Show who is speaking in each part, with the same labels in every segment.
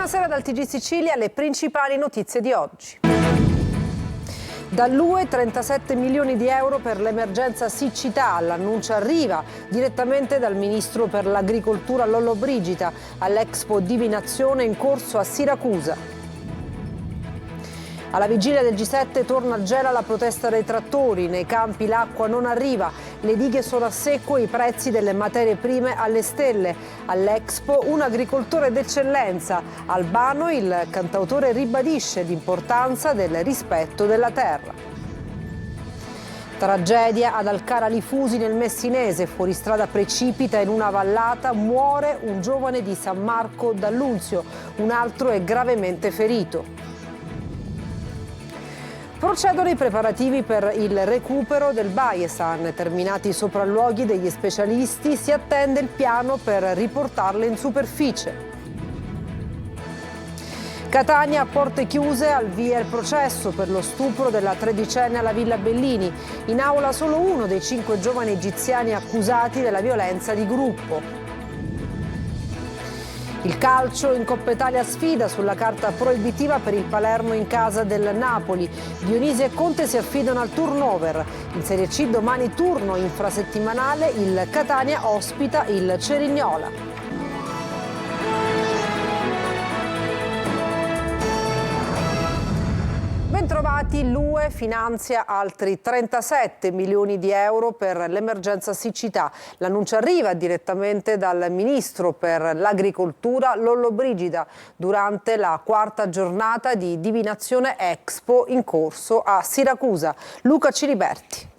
Speaker 1: Buonasera dal TG Sicilia, le principali notizie di oggi. Dall'UE 37 milioni di euro per l'emergenza siccità, l'annuncio arriva direttamente dal Ministro per l'Agricoltura Lollobrigida all'Expo Divinazione in corso a Siracusa. Alla vigilia del G7 torna a gela la protesta dei trattori, nei campi l'acqua non arriva, le dighe sono a secco e i prezzi delle materie prime alle stelle. All'Expo un agricoltore d'eccellenza, Albano il cantautore ribadisce l'importanza del rispetto della terra. Tragedia ad Alcara Lifusi nel Messinese, fuoristrada precipita in una vallata, muore un giovane di San Marco d'Allunzio, un altro è gravemente ferito. Procedono i preparativi per il recupero del Baiesan. Terminati i sopralluoghi degli specialisti, si attende il piano per riportarle in superficie. Catania a porte chiuse, al via il processo per lo stupro della tredicenne alla Villa Bellini. In aula solo uno dei 5 giovani egiziani accusati della violenza di gruppo. Il calcio in Coppa Italia sfida sulla carta proibitiva per il Palermo in casa del Napoli. Dionisi e Conte si affidano al turnover. In Serie C domani turno infrasettimanale, il Catania ospita il Cerignola. Bentrovati, l'UE finanzia altri 37 milioni di euro per l'emergenza siccità. L'annuncio arriva direttamente dal Ministro per l'Agricoltura Lollobrigida durante la 4ª giornata di Divinazione Expo in corso a Siracusa. Luca Ciliberti.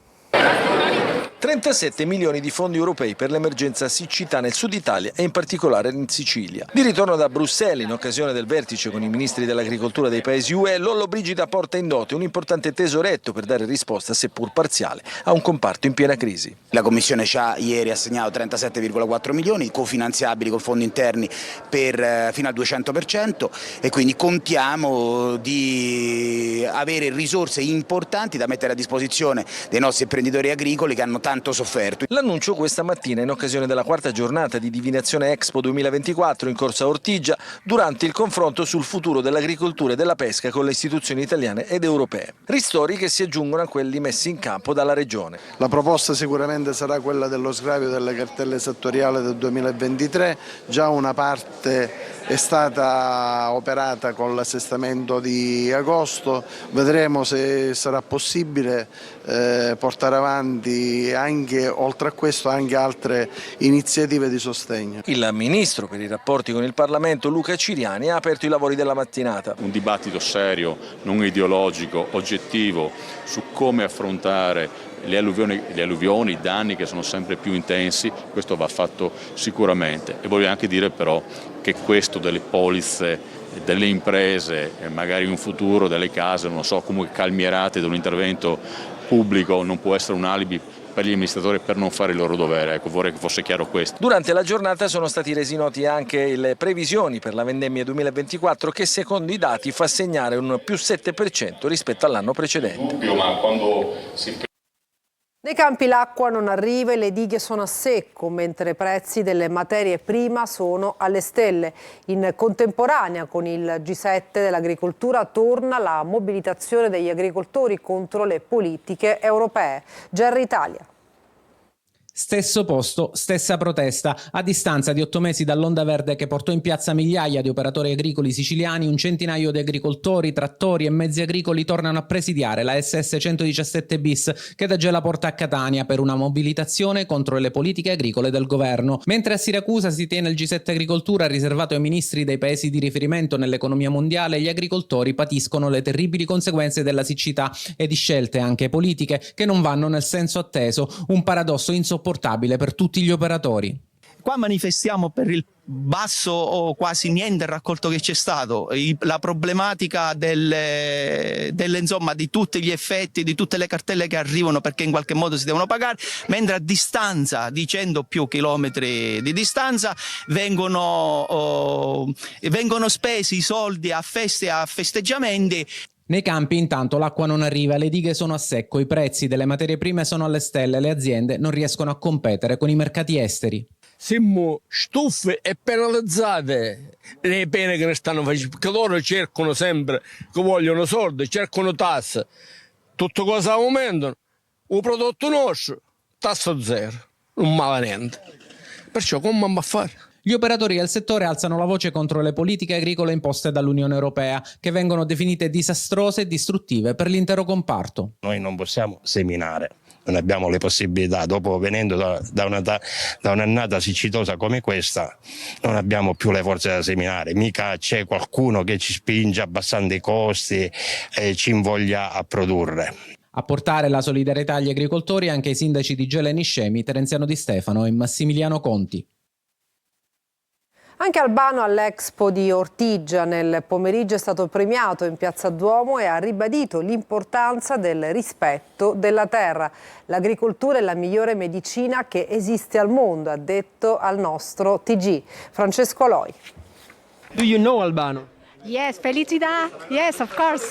Speaker 2: 37 milioni di fondi europei per l'emergenza siccità nel sud Italia e in particolare in Sicilia. Di ritorno da Bruxelles in occasione del vertice con i ministri dell'agricoltura dei paesi UE, Lollobrigida porta in dote un importante tesoretto per dare risposta, seppur parziale, a un comparto in piena crisi.
Speaker 3: La Commissione ci ha ieri assegnato 37,4 milioni cofinanziabili con fondi interni fino al 200% e quindi contiamo di avere risorse importanti da mettere a disposizione dei nostri imprenditori agricoli che hanno tanto sofferto.
Speaker 2: L'annuncio questa mattina in occasione della 4ª giornata di Divinazione Expo 2024 in corso a Ortigia, durante il confronto sul futuro dell'agricoltura e della pesca con le istituzioni italiane ed europee. Ristori che si aggiungono a quelli messi in campo dalla Regione.
Speaker 4: La proposta sicuramente sarà quella dello sgravio delle cartelle settoriali del 2023, già una parte è stata operata con l'assestamento di agosto, vedremo se sarà possibile portare avanti anche, oltre a questo, anche altre iniziative di sostegno.
Speaker 2: Il Ministro per i rapporti con il Parlamento Luca Ciriani ha aperto i lavori della mattinata.
Speaker 5: Un dibattito serio, non ideologico, oggettivo su come affrontare le alluvioni, i danni che sono sempre più intensi, questo va fatto sicuramente. E voglio anche dire però che questo delle polizze, delle imprese e magari in un futuro delle case, non so, comunque calmierate da un intervento pubblico non può essere un alibi per gli amministratori per non fare il loro dovere, ecco, vorrei che fosse chiaro questo.
Speaker 2: Durante la giornata sono stati resi noti anche le previsioni per la vendemmia 2024 che secondo i dati fa segnare un più 7% rispetto all'anno precedente.
Speaker 5: Ma quando si...
Speaker 1: Nei campi l'acqua non arriva e le dighe sono a secco, mentre i prezzi delle materie prime sono alle stelle. In contemporanea con il G7 dell'agricoltura torna la mobilitazione degli agricoltori contro le politiche europee. Gerry Italia.
Speaker 6: Stesso posto, stessa protesta. A distanza di 8 mesi dall'onda verde che portò in piazza migliaia di operatori agricoli siciliani, un centinaio di agricoltori, trattori e mezzi agricoli tornano a presidiare la SS 117 bis che da Gela porta a Catania per una mobilitazione contro le politiche agricole del governo. Mentre a Siracusa si tiene il G7 agricoltura riservato ai ministri dei paesi di riferimento nell'economia mondiale, gli agricoltori patiscono le terribili conseguenze della siccità e di scelte anche politiche che non vanno nel senso atteso, un paradosso insopportabile per tutti gli operatori.
Speaker 7: Qua manifestiamo per il basso o quasi niente raccolto che c'è stato, la problematica insomma, di tutti gli effetti, di tutte le cartelle che arrivano perché in qualche modo si devono pagare, mentre a distanza di 100 più chilometri di distanza vengono spesi i soldi a feste, a festeggiamenti.
Speaker 6: Nei campi intanto l'acqua non arriva, le dighe sono a secco, i prezzi delle materie prime sono alle stelle, le aziende non riescono a competere con i mercati esteri.
Speaker 8: siamo stufi e penalizzate le pene che ne stanno facendo, perché loro cercano sempre, che vogliono soldi, cercano tasse, tutte cose aumentano, il prodotto nostro, tasso zero, non vale niente. Perciò come andiamo a fare?
Speaker 6: Gli operatori del settore alzano la voce contro le politiche agricole imposte dall'Unione Europea, che vengono definite disastrose e distruttive per l'intero comparto.
Speaker 9: Noi non possiamo seminare, non abbiamo le possibilità, dopo venendo da un'annata siccitosa come questa, non abbiamo più le forze da seminare, mica c'è qualcuno che ci spinge abbassando i costi e ci invoglia a produrre.
Speaker 6: A portare la solidarietà agli agricoltori anche i sindaci di Gela e Niscemi, Terenziano Di Stefano e Massimiliano Conti.
Speaker 1: Anche Albano all'Expo di Ortigia nel pomeriggio è stato premiato in Piazza Duomo e ha ribadito l'importanza del rispetto della terra. L'agricoltura è la migliore medicina che esiste al mondo, ha detto al nostro TG. Francesco Aloi.
Speaker 10: Do you know Albano?
Speaker 11: Yes, felicità. Yes, of course.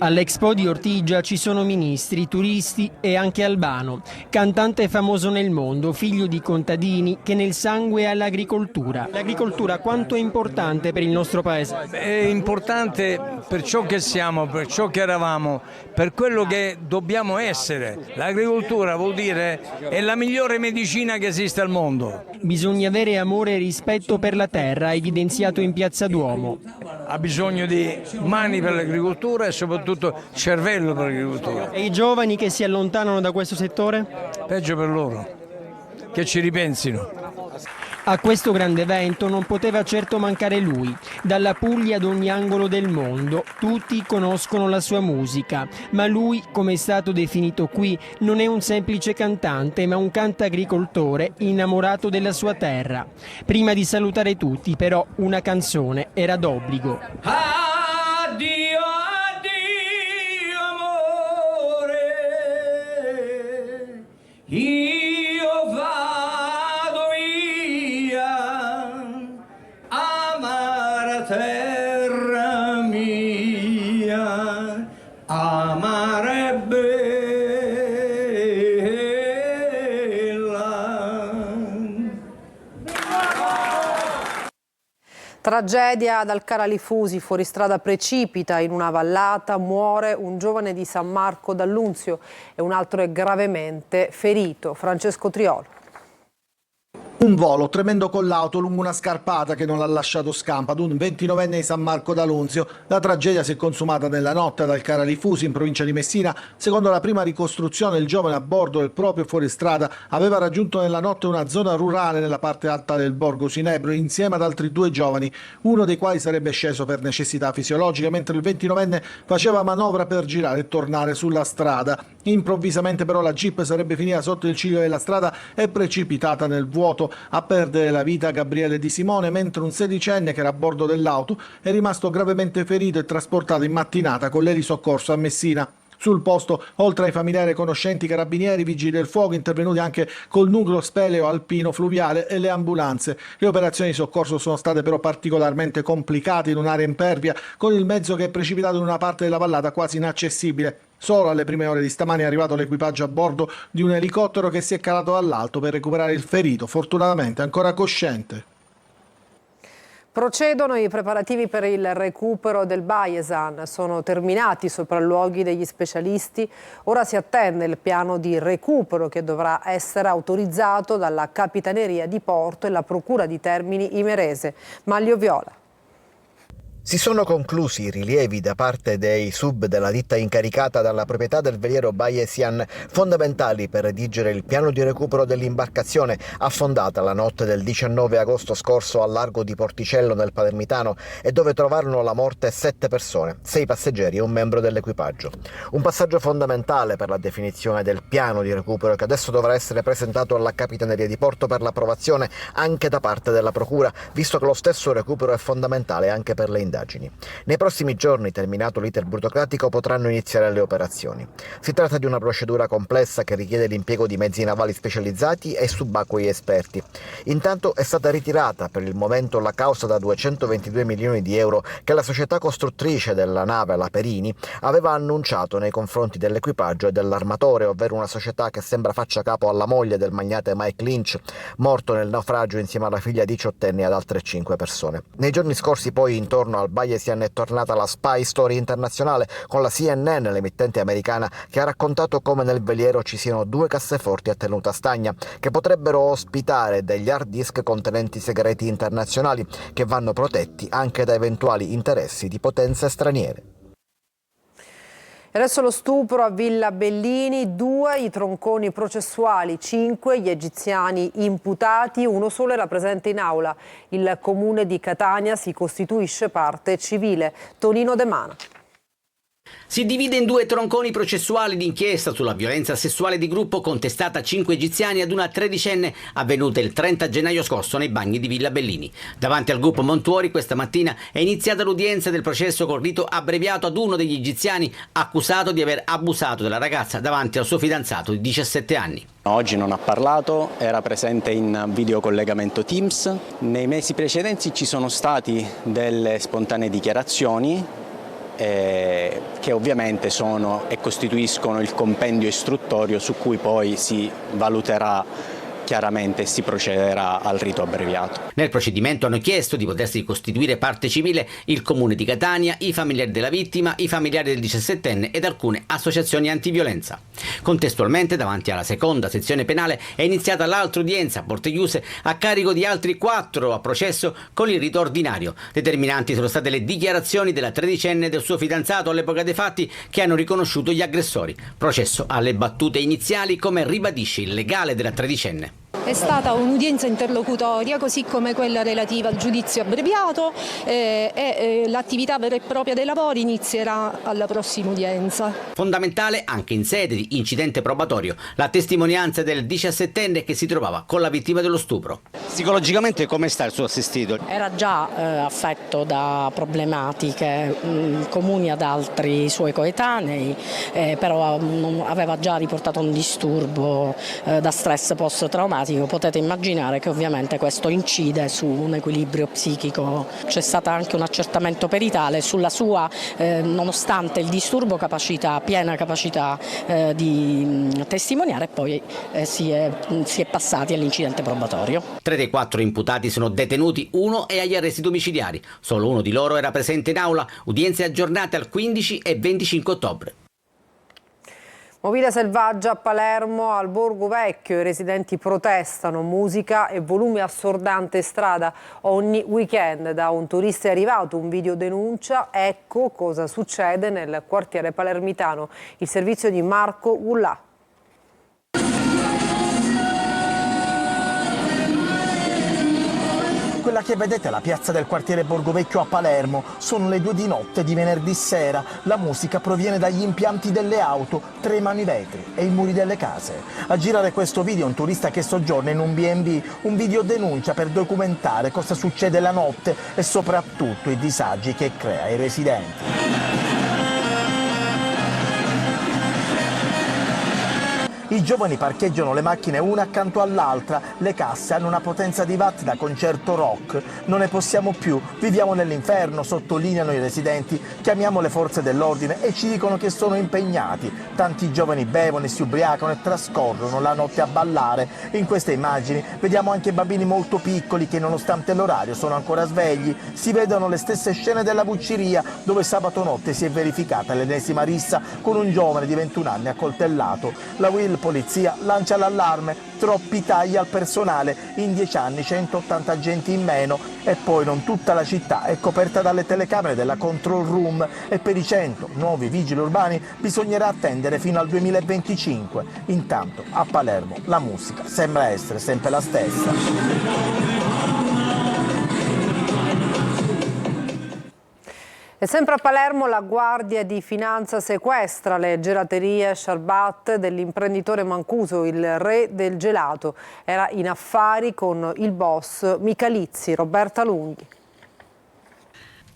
Speaker 10: All'Expo di Ortigia ci sono ministri, turisti e anche Albano, cantante famoso nel mondo, figlio di contadini che nel sangue ha l'agricoltura. L'agricoltura quanto è importante per il nostro paese?
Speaker 12: È importante per ciò che siamo, per ciò che eravamo, per quello che dobbiamo essere. L'agricoltura vuol dire è la migliore medicina che esiste al mondo.
Speaker 10: Bisogna avere amore e rispetto per la terra, evidenziato in Piazza Duomo.
Speaker 12: Ha bisogno di mani per l'agricoltura e soprattutto cervello per l'agricoltura.
Speaker 10: E i giovani che si allontanano da questo settore?
Speaker 12: Peggio per loro, che ci ripensino.
Speaker 10: A questo grande evento non poteva certo mancare lui. Dalla Puglia ad ogni angolo del mondo, tutti conoscono la sua musica, ma lui, come è stato definito qui, non è un semplice cantante, ma un cantagricoltore innamorato della sua terra. Prima di salutare tutti, però, una canzone era d'obbligo.
Speaker 12: Addio, addio amore, io vado via, amara terra mia, amare bella.
Speaker 1: Tragedia ad Alcaralifusi, fuoristrada precipita in una vallata, muore un giovane di San Marco d'Allunzio e un altro è gravemente ferito. Francesco Triolo.
Speaker 13: Un volo tremendo con l'auto lungo una scarpata che non l'ha lasciato scampo ad un 29enne di San Marco d'Allunzio. La tragedia si è consumata nella notte ad Alcaralifusi, in provincia di Messina. Secondo la prima ricostruzione, il giovane a bordo del proprio fuoristrada aveva raggiunto nella notte una zona rurale nella parte alta del borgo Sinebro insieme ad altri due giovani, uno dei quali sarebbe sceso per necessità fisiologiche, mentre il 29enne faceva manovra per girare e tornare sulla strada. Improvvisamente però la jeep sarebbe finita sotto il ciglio della strada e precipitata nel vuoto. A perdere la vita Gabriele Di Simone, mentre un 16enne che era a bordo dell'auto è rimasto gravemente ferito e trasportato in mattinata con l'elisoccorso a Messina. Sul posto, oltre ai familiari e conoscenti, carabinieri, vigili del fuoco, intervenuti anche col nucleo speleo alpino fluviale e le ambulanze. Le operazioni di soccorso sono state però particolarmente complicate in un'area impervia, con il mezzo che è precipitato in una parte della vallata quasi inaccessibile. Solo alle prime ore di stamani è arrivato l'equipaggio a bordo di un elicottero che si è calato dall'alto per recuperare il ferito, fortunatamente ancora cosciente.
Speaker 1: Procedono i preparativi per il recupero del Baiesan, sono terminati i sopralluoghi degli specialisti, ora si attende il piano di recupero che dovrà essere autorizzato dalla Capitaneria di Porto e la Procura di Termini Imerese. Maglio Viola.
Speaker 14: Si sono conclusi i rilievi da parte dei sub della ditta incaricata dalla proprietà del veliero Baiesian, fondamentali per redigere il piano di recupero dell'imbarcazione affondata la notte del 19 agosto scorso al largo di Porticello nel Palermitano e dove trovarono la morte 7 persone, 6 passeggeri e un membro dell'equipaggio. Un passaggio fondamentale per la definizione del piano di recupero che adesso dovrà essere presentato alla Capitaneria di Porto per l'approvazione anche da parte della Procura, visto che lo stesso recupero è fondamentale anche per le indagini. indagini. Nei prossimi giorni, terminato l'iter burocratico, potranno iniziare le operazioni. Si tratta di una procedura complessa che richiede l'impiego di mezzi navali specializzati e subacquei esperti. Intanto è stata ritirata per il momento la causa da 222 milioni di euro che la società costruttrice della nave, la Perini, aveva annunciato nei confronti dell'equipaggio e dell'armatore, ovvero una società che sembra faccia capo alla moglie del magnate Mike Lynch, morto nel naufragio insieme alla figlia 18enne e ad altre 5 persone. Nei giorni scorsi poi intorno al Bayesian è tornata la spy story internazionale con la CNN, l'emittente americana, che ha raccontato come nel veliero ci siano 2 casseforti a tenuta stagna che potrebbero ospitare degli hard disk contenenti segreti internazionali che vanno protetti anche da eventuali interessi di potenze straniere.
Speaker 1: E adesso lo stupro a Villa Bellini, 2 i tronconi processuali, 5 gli egiziani imputati, uno solo era presente in aula. Il comune di Catania si costituisce parte civile. Tonino De Mana.
Speaker 15: Si divide in 2 tronconi processuali d'inchiesta sulla violenza sessuale di gruppo contestata a 5 egiziani ad una 13enne avvenuta il 30 gennaio scorso nei bagni di Villa Bellini. Davanti al gruppo Montuori questa mattina è iniziata l'udienza del processo con rito abbreviato ad uno degli egiziani accusato di aver abusato della ragazza davanti al suo fidanzato di 17 anni.
Speaker 16: Oggi non ha parlato, era presente in videocollegamento Teams. Nei mesi precedenti ci sono stati delle spontanee dichiarazioni che ovviamente sono e costituiscono il compendio istruttorio su cui poi si valuterà chiaramente si procederà al rito abbreviato.
Speaker 15: Nel procedimento hanno chiesto di potersi costituire parte civile il Comune di Catania, i familiari della vittima, i familiari del 17enne ed alcune associazioni antiviolenza. Contestualmente, davanti alla seconda sezione penale, è iniziata l'altra udienza a porte chiuse a carico di altri 4 a processo con il rito ordinario. Determinanti sono state le dichiarazioni della 13enne e del suo fidanzato all'epoca dei fatti che hanno riconosciuto gli aggressori. Processo alle battute iniziali, come ribadisce il legale della 13enne.
Speaker 17: È stata un'udienza interlocutoria, così come quella relativa al giudizio abbreviato e l'attività vera e propria dei lavori inizierà alla prossima udienza.
Speaker 15: Fondamentale anche in sede di incidente probatorio la testimonianza del 17enne che si trovava con la vittima dello stupro.
Speaker 18: Psicologicamente come sta il suo assistito?
Speaker 19: Era già affetto da problematiche comuni ad altri suoi coetanei, però aveva già riportato un disturbo da stress post-traumatico. Potete immaginare che ovviamente questo incide su un equilibrio psichico. C'è stato anche un accertamento peritale sulla sua, nonostante il disturbo, piena capacità di testimoniare, e poi si è passati all'incidente probatorio.
Speaker 15: 3 dei 4 imputati sono detenuti, 1 è agli arresti domiciliari. Solo uno di loro era presente in aula, udienze aggiornate al 15 e 25 ottobre.
Speaker 1: Movida selvaggia a Palermo, al Borgo Vecchio. I residenti protestano, musica e volume assordante in strada ogni weekend. Da un turista è arrivato un video denuncia, ecco cosa succede nel quartiere palermitano. Il servizio di Marco Gullà.
Speaker 20: Quella che vedete è la piazza del quartiere Borgo Vecchio a Palermo. Sono le 2 di notte di venerdì sera. La musica proviene dagli impianti delle auto, tremano i vetri e i muri delle case. A girare questo video un turista che soggiorna in un B&B, un video denuncia per documentare cosa succede la notte e soprattutto i disagi che crea ai residenti. I giovani parcheggiano le macchine una accanto all'altra, le casse hanno una potenza di watt da concerto rock. Non ne possiamo più, viviamo nell'inferno, sottolineano i residenti, chiamiamo le forze dell'ordine e ci dicono che sono impegnati. Tanti giovani bevono e si ubriacano e trascorrono la notte a ballare. In queste immagini vediamo anche bambini molto piccoli che nonostante l'orario sono ancora svegli. Si vedono le stesse scene della Vucciria, dove sabato notte si è verificata l'ennesima rissa con un giovane di 21 anni accoltellato. La Will Polizia lancia l'allarme, troppi tagli al personale, in 10 anni 180 agenti in meno e poi non tutta la città è coperta dalle telecamere della control room e per i 100 nuovi vigili urbani bisognerà attendere fino al 2025. Intanto a Palermo la musica sembra essere sempre la stessa.
Speaker 1: E sempre a Palermo la Guardia di Finanza sequestra le gelaterie Sharbat dell'imprenditore Mancuso, il re del gelato. Era in affari con il boss Michalizzi. Roberta Lunghi.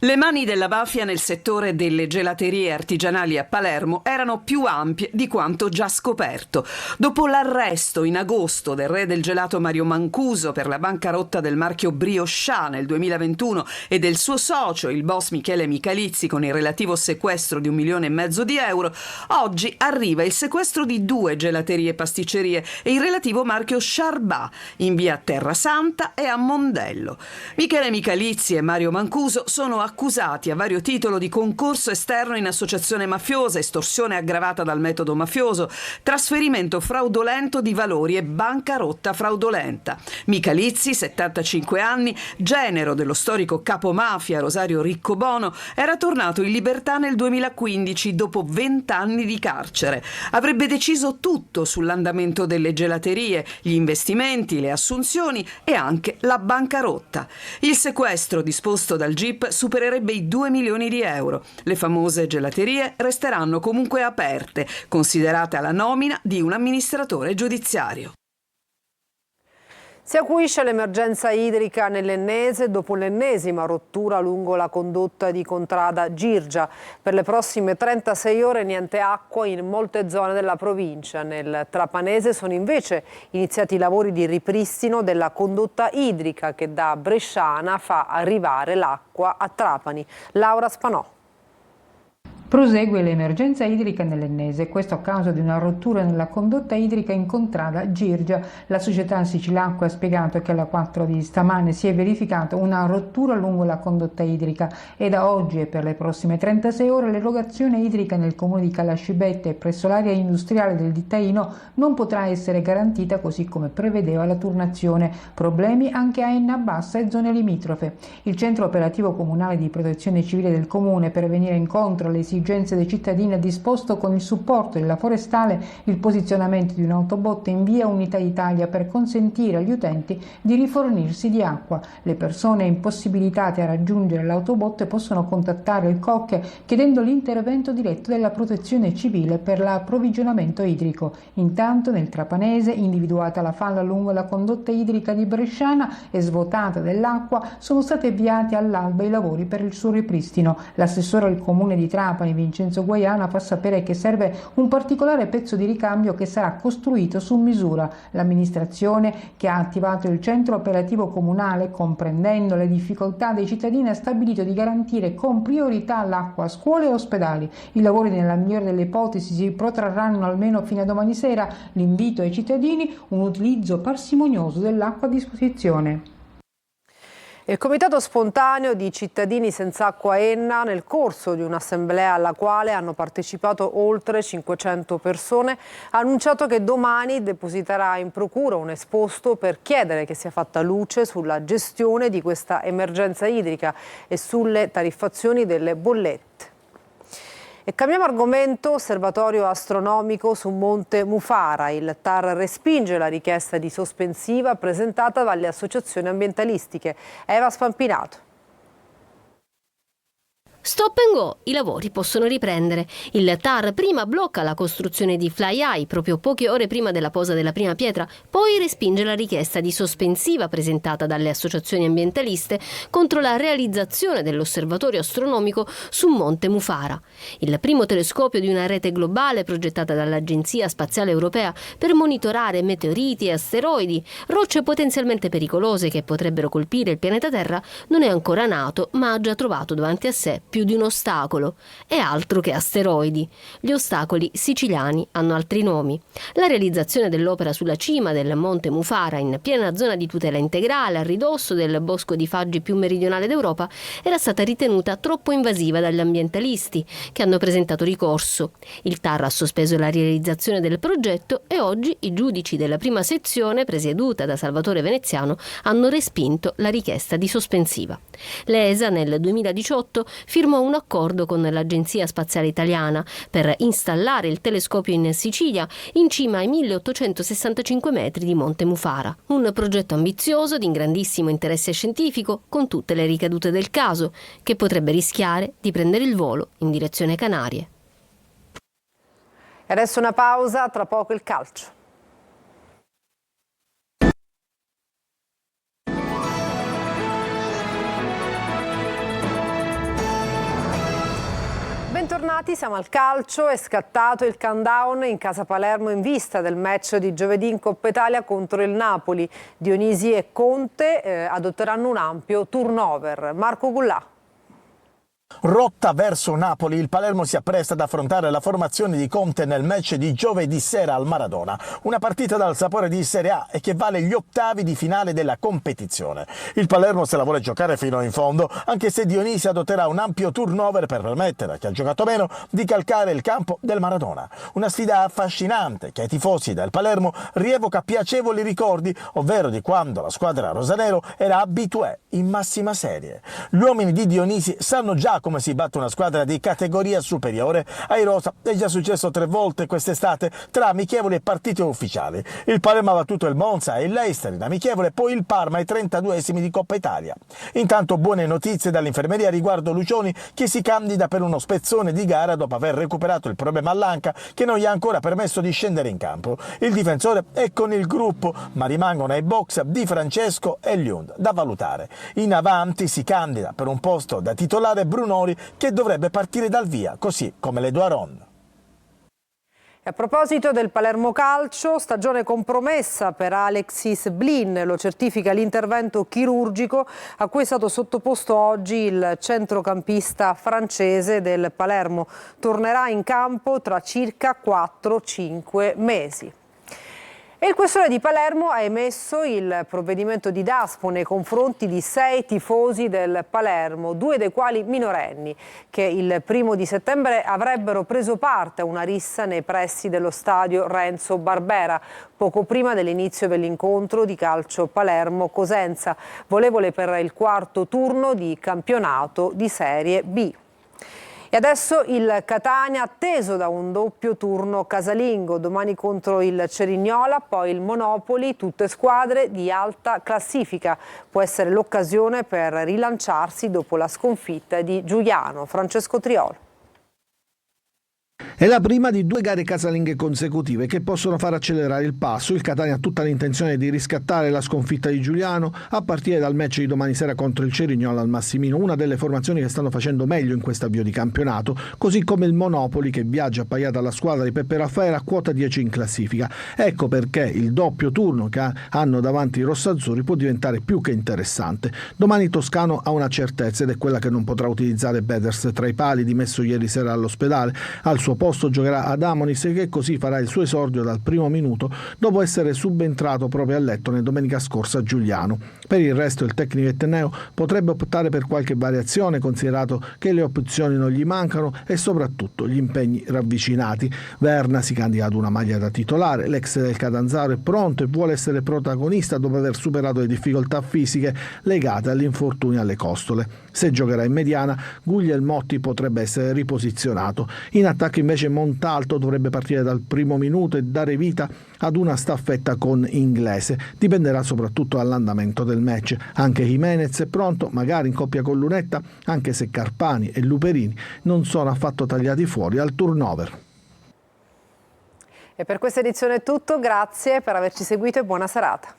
Speaker 21: Le mani della mafia nel settore delle gelaterie artigianali a Palermo erano più ampie di quanto già scoperto. Dopo l'arresto in agosto del re del gelato Mario Mancuso per la bancarotta del marchio Brioscià nel 2021 e del suo socio, il boss Michele Michalizzi, con il relativo sequestro di 1,5 milioni di euro, oggi arriva il sequestro di 2 gelaterie e pasticcerie e il relativo marchio Charbà in via Terra Santa e a Mondello. Michele Michalizzi e Mario Mancuso sono accusati a vario titolo di concorso esterno in associazione mafiosa, estorsione aggravata dal metodo mafioso, trasferimento fraudolento di valori e bancarotta fraudolenta. Michalizzi, 75 anni, genero dello storico capo mafia Rosario Riccobono, era tornato in libertà nel 2015 dopo 20 anni di carcere. Avrebbe deciso tutto sull'andamento delle gelaterie, gli investimenti, le assunzioni e anche la bancarotta. Il sequestro disposto dal GIP supererebbe i 2 milioni di euro. Le famose gelaterie resteranno comunque aperte, considerate alla nomina di un amministratore giudiziario.
Speaker 1: Si acuisce l'emergenza idrica nell'Ennese dopo l'ennesima rottura lungo la condotta di Contrada Girgia. Per le prossime 36 ore niente acqua in molte zone della provincia. Nel Trapanese sono invece iniziati i lavori di ripristino della condotta idrica che da Bresciana fa arrivare l'acqua a Trapani. Laura Spanò.
Speaker 22: Prosegue l'emergenza idrica nell'Ennese, questo a causa di una rottura nella condotta idrica in Contrada Girgia. La società Sicilacqua ha spiegato che alle 4 di stamane si è verificata una rottura lungo la condotta idrica e da oggi e per le prossime 36 ore l'erogazione idrica nel comune di Calascibette e presso l'area industriale del Dittaino non potrà essere garantita così come prevedeva la turnazione. Problemi anche a Enna Bassa e zone limitrofe. Il centro operativo comunale di protezione civile del comune, per venire incontro alle esigenze dei cittadini, ha disposto con il supporto della forestale il posizionamento di un'autobotte in via Unità d'Italia per consentire agli utenti di rifornirsi di acqua. Le persone impossibilitate a raggiungere l'autobotte possono contattare il COC chiedendo l'intervento diretto della protezione civile per l'approvvigionamento idrico. Intanto nel Trapanese, individuata la falla lungo la condotta idrica di Bresciana e svuotata dell'acqua, sono stati avviati all'alba i lavori per il suo ripristino. L'assessore al comune di Trapani, Vincenzo Guaiana, fa sapere che serve un particolare pezzo di ricambio che sarà costruito su misura. L'amministrazione, che ha attivato il centro operativo comunale, comprendendo le difficoltà dei cittadini, ha stabilito di garantire con priorità l'acqua a scuole e ospedali. I lavori, nella migliore delle ipotesi, si protrarranno almeno fino a domani sera. L'invito ai cittadini: un utilizzo parsimonioso dell'acqua a disposizione.
Speaker 1: Il comitato spontaneo di cittadini senza acqua a Enna, nel corso di un'assemblea alla quale hanno partecipato oltre 500 persone, ha annunciato che domani depositerà in procura un esposto per chiedere che sia fatta luce sulla gestione di questa emergenza idrica e sulle tariffazioni delle bollette. E cambiamo argomento, osservatorio astronomico su Monte Mufara. Il TAR respinge la richiesta di sospensiva presentata dalle associazioni ambientalistiche. Eva Spampinato.
Speaker 23: Stop and go, i lavori possono riprendere. Il TAR prima blocca la costruzione di Fly Eye proprio poche ore prima della posa della prima pietra, poi respinge la richiesta di sospensiva presentata dalle associazioni ambientaliste contro la realizzazione dell'osservatorio astronomico su Monte Mufara, il primo telescopio di una rete globale progettata dall'Agenzia Spaziale Europea per monitorare meteoriti e asteroidi, rocce potenzialmente pericolose che potrebbero colpire il pianeta Terra. Non è ancora nato, ma ha già trovato davanti a sé più di un ostacolo. È altro che asteroidi. Gli ostacoli siciliani hanno altri nomi. La realizzazione dell'opera sulla cima del Monte Mufara, in piena zona di tutela integrale, a ridosso del bosco di Faggi più meridionale d'Europa, era stata ritenuta troppo invasiva dagli ambientalisti, che hanno presentato ricorso. Il TAR ha sospeso la realizzazione del progetto e oggi i giudici della prima sezione, presieduta da Salvatore Veneziano, hanno respinto la richiesta di sospensiva. L'ESA nel 2018 firmò un accordo con l'Agenzia Spaziale Italiana per installare il telescopio in Sicilia, in cima ai 1865 metri di Monte Mufara. Un progetto ambizioso, di grandissimo interesse scientifico, con tutte le ricadute del caso, che potrebbe rischiare di prendere il volo in direzione Canarie.
Speaker 1: E adesso una pausa, tra poco il calcio. bentornati, siamo al calcio. È scattato il countdown in casa Palermo in vista del match di giovedì in Coppa Italia contro il Napoli. Dionisi e Conte adotteranno un ampio turnover. Marco Gullà.
Speaker 20: Rotta verso Napoli, il Palermo si appresta ad affrontare la formazione di Conte nel match di giovedì sera al Maradona. Una partita dal sapore di Serie A e che vale gli ottavi di finale della competizione. Il Palermo se la vuole giocare fino in fondo, anche se Dionisi adotterà un ampio turnover per permettere a chi ha giocato meno di calcare il campo del Maradona. Una sfida affascinante che ai tifosi del Palermo rievoca piacevoli ricordi, ovvero di quando la squadra rosanero era habitué in massima serie. Gli uomini di Dionisi sanno già come si batte una squadra di categoria superiore. Ai rosa è già successo 3 volte quest'estate tra amichevoli e partite ufficiali. Il Palermo ha battuto il Monza e il Leicester in amichevole, poi il Parma ai 32esimi di Coppa Italia. Intanto buone notizie dall'infermeria riguardo Lucioni, che si candida per uno spezzone di gara dopo aver recuperato il problema all'anca che non gli ha ancora permesso di scendere in campo. Il difensore è con il gruppo, ma rimangono ai box Di Francesco e Lund da valutare. In avanti si candida per un posto da titolare Brunori, che dovrebbe partire dal via, così come le Duaron.
Speaker 1: E a proposito del Palermo Calcio, stagione compromessa per Alexis Blin, lo certifica l'intervento chirurgico a cui è stato sottoposto oggi il centrocampista francese del Palermo. Tornerà in campo tra circa 4-5 mesi. E il questore di Palermo ha emesso il provvedimento di Daspo nei confronti di 6 tifosi del Palermo, 2 dei quali minorenni, che il 1° settembre avrebbero preso parte a una rissa nei pressi dello stadio Renzo Barbera, poco prima dell'inizio dell'incontro di calcio Palermo-Cosenza, volevole per il 4° turno di campionato di Serie B. E adesso il Catania atteso da un doppio turno casalingo, domani contro il Cerignola, poi il Monopoli, tutte squadre di alta classifica. Può essere l'occasione per rilanciarsi dopo la sconfitta di Giuliano. Francesco Triolo.
Speaker 13: È la prima di 2 gare casalinghe consecutive che possono far accelerare il passo. Il Catania ha tutta l'intenzione di riscattare la sconfitta di Giuliano a partire dal match di domani sera contro il Cerignola al Massimino, una delle formazioni che stanno facendo meglio in questo avvio di campionato, così come il Monopoli che viaggia appaiata alla squadra di Peppe Raffaele a quota 10 in classifica. Ecco perché il doppio turno che hanno davanti i rossazzurri può diventare più che interessante. Domani Toscano ha una certezza ed è quella che non potrà utilizzare Beders tra i pali dimesso ieri sera all'ospedale. Al suo posto giocherà Adamonis, che così farà il suo esordio dal primo minuto dopo essere subentrato proprio a Lettone domenica scorsa a Giuliano. Per il resto il tecnico etneo potrebbe optare per qualche variazione, considerato che le opzioni non gli mancano e soprattutto gli impegni ravvicinati. Verna si candida ad una maglia da titolare, l'ex del Catanzaro è pronto e vuole essere protagonista dopo aver superato le difficoltà fisiche legate all'infortunio alle costole. Se giocherà in mediana, Guglielmotti potrebbe essere riposizionato. In attacco invece Montalto dovrebbe partire dal primo minuto e dare vita ad una staffetta con Inglese. Dipenderà soprattutto dall'andamento del match. Anche Jimenez è pronto, magari in coppia con Lunetta, anche se Carpani e Luperini non sono affatto tagliati fuori al turnover.
Speaker 1: E per questa edizione è tutto, grazie per averci seguito e buona serata.